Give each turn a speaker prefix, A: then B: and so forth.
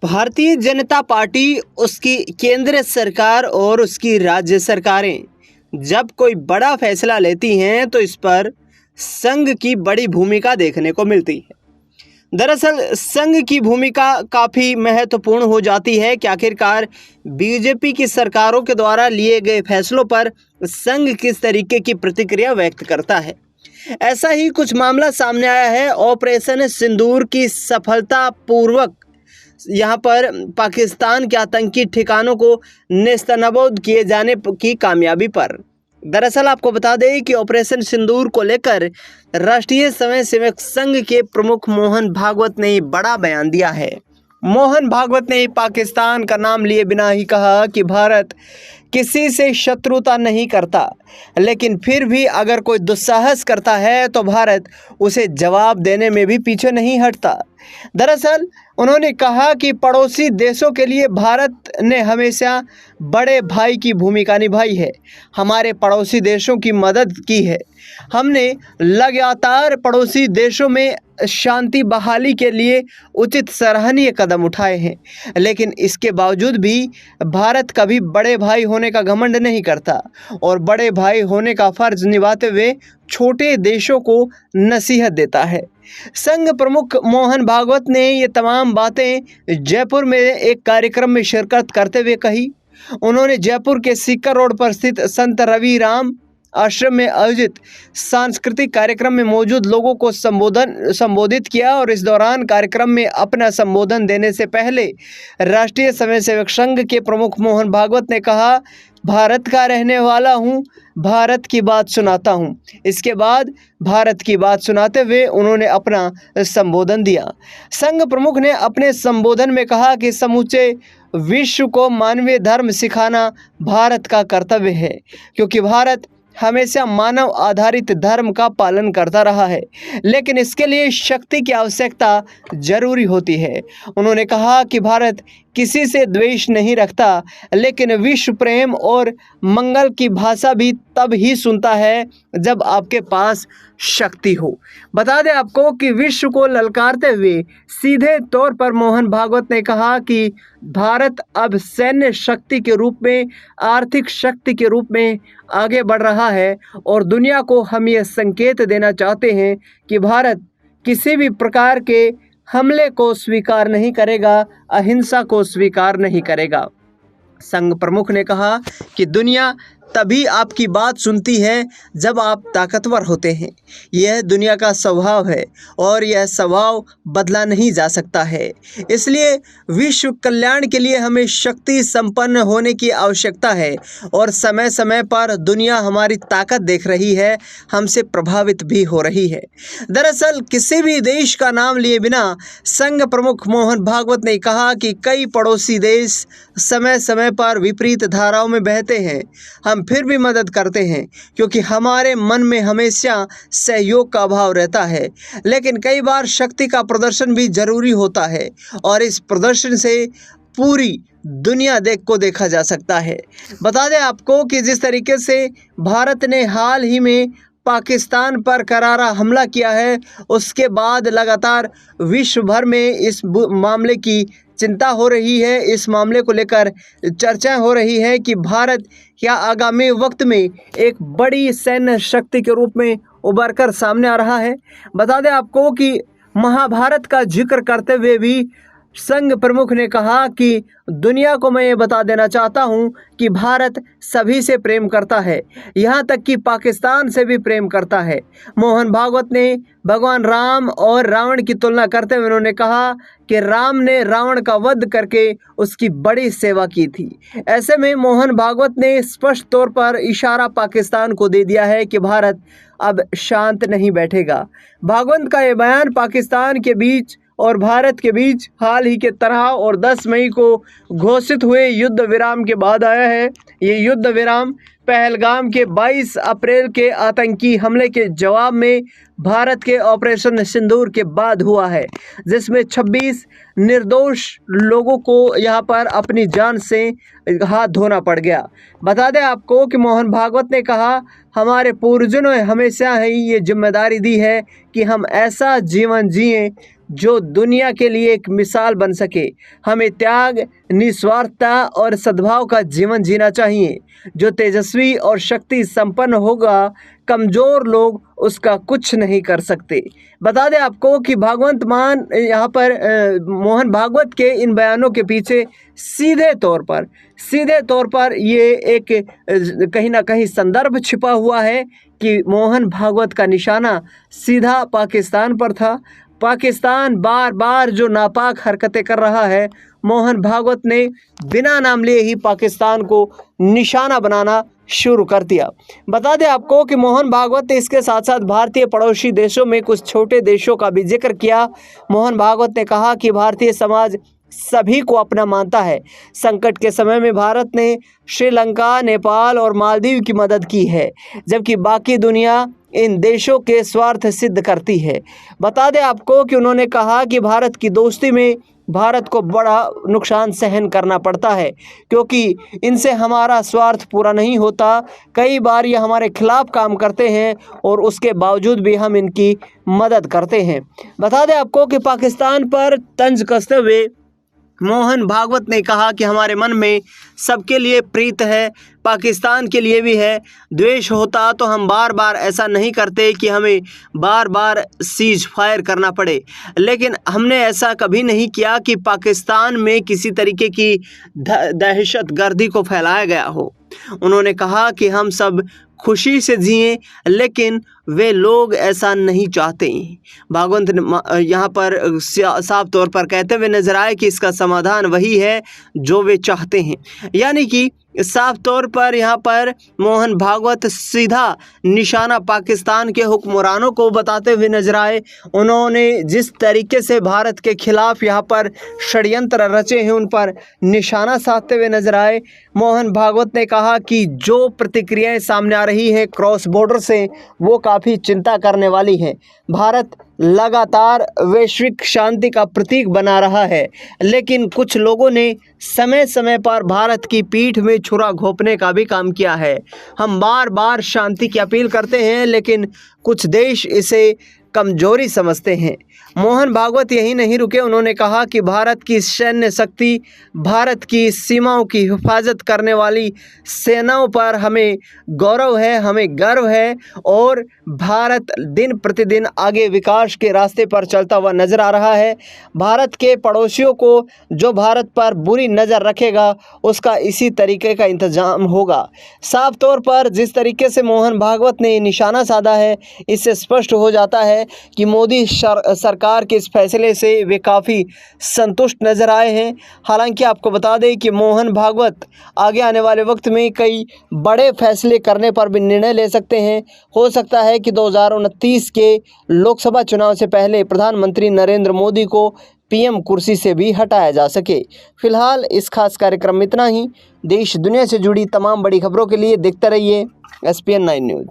A: Bharatiya Janata party, उसकी केंद्र सरकार और उसकी राज्य सरकारें जब कोई बड़ा फैसला लेती हैं तो इस पर संघ की बड़ी भूमिका देखने को मिलती है। दरअसल संघ की भूमिका काफ़ी महत्वपूर्ण हो जाती है कि आखिरकार बीजेपी की सरकारों के द्वारा लिए गए फैसलों पर संघ किस तरीके की प्रतिक्रिया व्यक्त करता है। ऐसा ही कुछ मामला सामने आया है। ऑपरेशन सिंदूर की सफलतापूर्वक यहाँ पर पाकिस्तान के आतंकी ठिकानों को नेस्तनाबूद किए जाने की कामयाबी पर। दरअसल आपको बता दें कि ऑपरेशन सिंदूर को लेकर राष्ट्रीय स्वयंसेवक संघ के प्रमुख मोहन भागवत ने बड़ा बयान दिया है। मोहन भागवत ने पाकिस्तान का नाम लिए बिना ही कहा कि भारत किसी से शत्रुता नहीं करता, लेकिन फिर भी अगर कोई दुस्साहस करता है तो भारत उसे जवाब देने में भी पीछे नहीं हटता। दरअसल उन्होंने कहा कि पड़ोसी देशों के लिए भारत ने हमेशा बड़े भाई की भूमिका निभाई है, हमारे पड़ोसी देशों की मदद की है। हमने लगातार पड़ोसी देशों में शांति बहाली के लिए उचित सराहनीय कदम उठाए हैं, लेकिन इसके बावजूद भी भारत कभी बड़े भाई होने का घमंड नहीं करता और बड़े भाई होने का फर्ज निभाते हुए छोटे देशों को नसीहत देता है। संघ प्रमुख मोहन भागवत ने ये तमाम बातें जयपुर में एक कार्यक्रम में शिरकत करते हुए कही। उन्होंने जयपुर के सीकर रोड पर स्थित संत रवि राम आश्रम में आयोजित सांस्कृतिक कार्यक्रम में मौजूद लोगों को संबोधित किया और इस दौरान कार्यक्रम में अपना संबोधन देने से पहले राष्ट्रीय स्वयंसेवक संघ के प्रमुख मोहन भागवत ने कहा, भारत का रहने वाला हूँ, भारत की बात सुनाता हूँ। इसके बाद भारत की बात सुनाते हुए उन्होंने अपना संबोधन दिया। संघ प्रमुख ने अपने संबोधन में कहा कि समूचे विश्व को मानवीय धर्म सिखाना भारत का कर्तव्य है, क्योंकि भारत हमेशा मानव आधारित धर्म का पालन करता रहा है, लेकिन इसके लिए शक्ति की आवश्यकता जरूरी होती है। उन्होंने कहा कि भारत किसी से द्वेष नहीं रखता, लेकिन विश्व प्रेम और मंगल की भाषा भी तब ही सुनता है जब आपके पास शक्ति हो। बता दें आपको कि विश्व को ललकारते हुए सीधे तौर पर मोहन भागवत ने कहा कि भारत अब सैन्य शक्ति के रूप में, आर्थिक शक्ति के रूप में आगे बढ़ रहा है और दुनिया को हम ये संकेत देना चाहते हैं कि भारत किसी भी प्रकार के हमले को स्वीकार नहीं करेगा, अहिंसा को स्वीकार नहीं करेगा। संघ प्रमुख ने कहा कि दुनिया तभी आपकी बात सुनती है जब आप ताकतवर होते हैं। यह दुनिया का स्वभाव है और यह स्वभाव बदला नहीं जा सकता है। इसलिए विश्व कल्याण के लिए हमें शक्ति संपन्न होने की आवश्यकता है और समय समय पर दुनिया हमारी ताकत देख रही है, हमसे प्रभावित भी हो रही है। दरअसल किसी भी देश का नाम लिए बिना संघ प्रमुख मोहन भागवत ने कहा कि कई पड़ोसी देश समय समय पर विपरीत धाराओं में बहते हैं, हम फिर भी मदद करते हैं क्योंकि हमारे मन में हमेशा सहयोग का अभाव रहता है, लेकिन कई बार शक्ति का प्रदर्शन भी जरूरी होता है और इस प्रदर्शन से पूरी दुनिया को देखा जा सकता है। बता दें आपको कि जिस तरीके से भारत ने हाल ही में पाकिस्तान पर करारा हमला किया है, उसके बाद लगातार विश्व भर में इस मामले की चिंता हो रही है। इस मामले को लेकर चर्चा हो रही है कि भारत क्या आगामी वक्त में एक बड़ी सैन्य शक्ति के रूप में उभर कर सामने आ रहा है। बता दें आपको कि महाभारत का जिक्र करते हुए भी संघ प्रमुख ने कहा कि दुनिया को मैं ये बता देना चाहता हूँ कि भारत सभी से प्रेम करता है, यहाँ तक कि पाकिस्तान से भी प्रेम करता है। मोहन भागवत ने भगवान राम और रावण की तुलना करते हुए उन्होंने कहा कि राम ने रावण का वध करके उसकी बड़ी सेवा की थी। ऐसे में मोहन भागवत ने स्पष्ट तौर पर इशारा पाकिस्तान को दे दिया है कि भारत अब शांत नहीं बैठेगा। भागवत का ये बयान पाकिस्तान के बीच और भारत के बीच हाल ही के तनाव और 10 मई को घोषित हुए युद्ध विराम के बाद आया है। ये युद्ध विराम पहलगाम के 22 अप्रैल के आतंकी हमले के जवाब में भारत के ऑपरेशन सिंदूर के बाद हुआ है, जिसमें 26 निर्दोष लोगों को यहाँ पर अपनी जान से हाथ धोना पड़ गया। बता दें आपको कि मोहन भागवत ने कहा, हमारे पूर्वजों ने हमेशा ही ये जिम्मेदारी दी है कि हम ऐसा जीवन जिएं जो दुनिया के लिए एक मिसाल बन सके। हमें त्याग, निस्वार्थता और सद्भाव का जीवन जीना चाहिए। जो तेजस्वी और शक्ति संपन्न होगा, कमज़ोर लोग उसका कुछ नहीं कर सकते। बता दें आपको कि भागवत मान यहाँ पर मोहन भागवत के इन बयानों के पीछे सीधे तौर पर ये एक कहीं ना कहीं संदर्भ छिपा हुआ है कि मोहन भागवत का निशाना सीधा पाकिस्तान पर था। पाकिस्तान बार बार जो नापाक हरकतें कर रहा है, मोहन भागवत ने बिना नाम लिए ही पाकिस्तान को निशाना बनाना शुरू कर दिया। बता दें आपको कि मोहन भागवत ने इसके साथ साथ भारतीय पड़ोसी देशों में कुछ छोटे देशों का भी जिक्र किया। मोहन भागवत ने कहा कि भारतीय समाज सभी को अपना मानता है। संकट के समय में भारत ने श्रीलंका, नेपाल और मालदीव की मदद की है, जबकि बाकी दुनिया इन देशों के स्वार्थ सिद्ध करती है। बता दें आपको कि उन्होंने कहा कि भारत की दोस्ती में भारत को बड़ा नुकसान सहन करना पड़ता है, क्योंकि इनसे हमारा स्वार्थ पूरा नहीं होता। कई बार ये हमारे खिलाफ काम करते हैं और उसके बावजूद भी हम इनकी मदद करते हैं। बता दें आपको कि पाकिस्तान पर तंज कसते हुए मोहन भागवत ने कहा कि हमारे मन में सबके लिए प्रीत है, पाकिस्तान के लिए भी है। द्वेष होता तो हम बार बार ऐसा नहीं करते कि हमें बार बार सीज फायर करना पड़े, लेकिन हमने ऐसा कभी नहीं किया कि पाकिस्तान में किसी तरीके की दहशत गर्दी को फैलाया गया हो। उन्होंने कहा कि हम सब खुशी से जिएं, लेकिन वे लोग ऐसा नहीं चाहते। भागवत यहाँ पर साफ तौर पर कहते हुए नजर आए कि इसका समाधान वही है जो वे चाहते हैं। यानी कि साफ तौर पर यहाँ पर मोहन भागवत सीधा निशाना पाकिस्तान के हुक्मरानों को बताते हुए नजर आए। उन्होंने जिस तरीके से भारत के खिलाफ यहाँ पर षड्यंत्र रचे हैं, उन पर निशाना साधते हुए नजर आए। मोहन भागवत ने कहा कि जो प्रतिक्रियाएं सामने आ रही हैं क्रॉस बॉर्डर से, वो काफ़ी चिंता करने वाली हैं। भारत लगातार वैश्विक शांति का प्रतीक बना रहा है, लेकिन कुछ लोगों ने समय समय पर भारत की पीठ में छुरा घोंपने का भी काम किया है। हम बार बार शांति की अपील करते हैं, लेकिन कुछ देश इसे कमजोरी समझते हैं। मोहन भागवत यही नहीं रुके। उन्होंने कहा कि भारत की सैन्य शक्ति, भारत की सीमाओं की हिफाजत करने वाली सेनाओं पर हमें गौरव है, हमें गर्व है, और भारत दिन प्रतिदिन आगे विकास के रास्ते पर चलता हुआ नजर आ रहा है। भारत के पड़ोसियों को जो भारत पर बुरी नज़र रखेगा, उसका इसी तरीके का इंतजाम होगा। साफ तौर पर जिस तरीके से मोहन भागवत ने निशाना साधा है, इससे स्पष्ट हो जाता है कि मोदी सरकार के इस फैसले से वे काफ़ी संतुष्ट नजर आए हैं। हालांकि आपको बता दें कि मोहन भागवत आगे आने वाले वक्त में कई बड़े फैसले करने पर भी निर्णय ले सकते हैं। हो सकता है कि 2029 के लोकसभा चुनाव से पहले प्रधानमंत्री नरेंद्र मोदी को पीएम कुर्सी से भी हटाया जा सके। फिलहाल इस खास कार्यक्रम में इतना ही। देश दुनिया से जुड़ी तमाम बड़ी खबरों के लिए देखते रहिए SPN 9 न्यूज़।